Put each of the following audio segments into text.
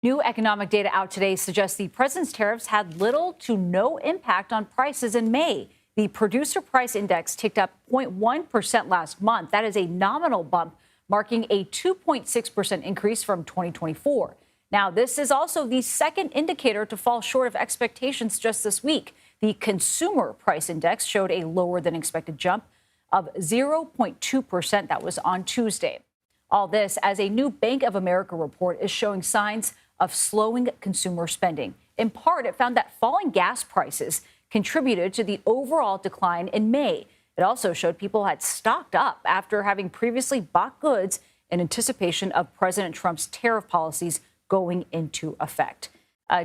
New economic data out today suggests the president's tariffs had little to no impact on prices in May. The producer price index ticked up 0.1% last month. That is a nominal bump, marking a 2.6% increase from 2024. Now, this is also the second indicator to fall short of expectations just this week. The consumer price index showed a lower than expected jump of 0.2%. That was on Tuesday. All this as a new Bank of America report is showing signs of slowing consumer spending. In part, it found that falling gas prices contributed to the overall decline in May. It also showed people had stocked up after having previously bought goods in anticipation of President Trump's tariff policies going into effect.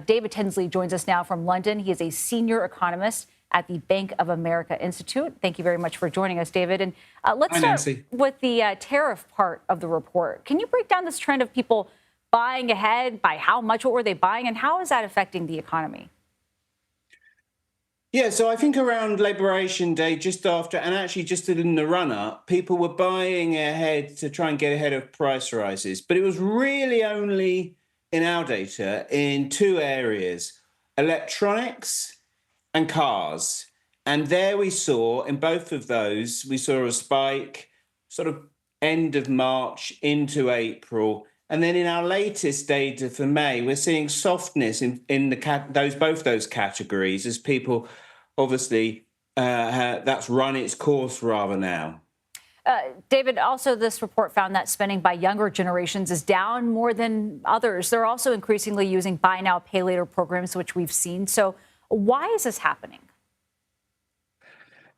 David Tinsley joins us now from London. He is a senior economist at the Bank of America Institute. Thank you very much for joining us, David. And let's start with the tariff part of the report. Can you break down this trend of people buying ahead? By how much? What were they buying? And how is that affecting the economy? Yeah, so I think around Liberation Day, just after, and actually just in the run-up, people were buying ahead to try and get ahead of price rises. But it was really only in our data in two areas: electronics and cars. And there we saw, in both of those, we saw a spike sort of end of March into April. And then in our latest data for May, we're seeing softness in both those categories as people obviously that's run its course rather now. David, also this report found that spending by younger generations is down more than others. They're also increasingly using buy now, pay later programs, which we've seen. So why is this happening?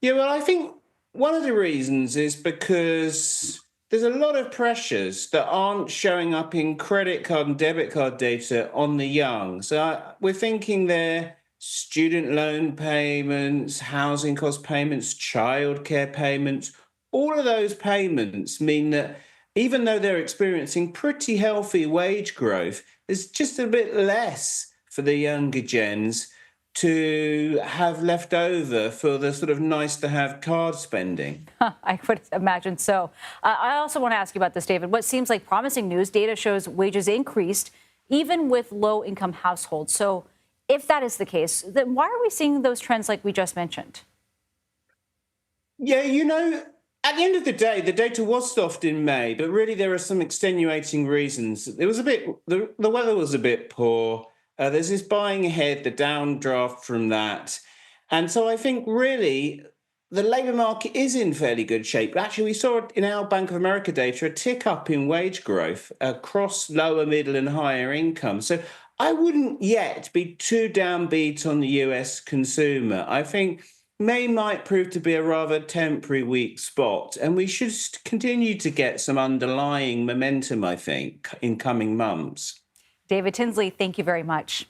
Yeah, well, I think one of the reasons is because there's a lot of pressures that aren't showing up in credit card and debit card data on the young. So we're thinking there student loan payments, housing cost payments, childcare payments. All of those payments mean that even though they're experiencing pretty healthy wage growth, there's just a bit less for the younger gens to have left over for the sort of nice to have card spending. I would imagine so. I also want to ask you about this, David. What seems like promising news, data shows wages increased even with low income households. So if that is the case, then why are we seeing those trends like we just mentioned? Yeah, at the end of the day, the data was soft in May, but really there are some extenuating reasons. It was the weather was a bit poor. There's this buying ahead, the downdraft from that. And so I think really the labour market is in fairly good shape. Actually, we saw in our Bank of America data a tick up in wage growth across lower, middle and higher income. So I wouldn't yet be too downbeat on the US consumer. I think May might prove to be a rather temporary weak spot, and we should continue to get some underlying momentum, I think, in coming months. David Tinsley, thank you very much.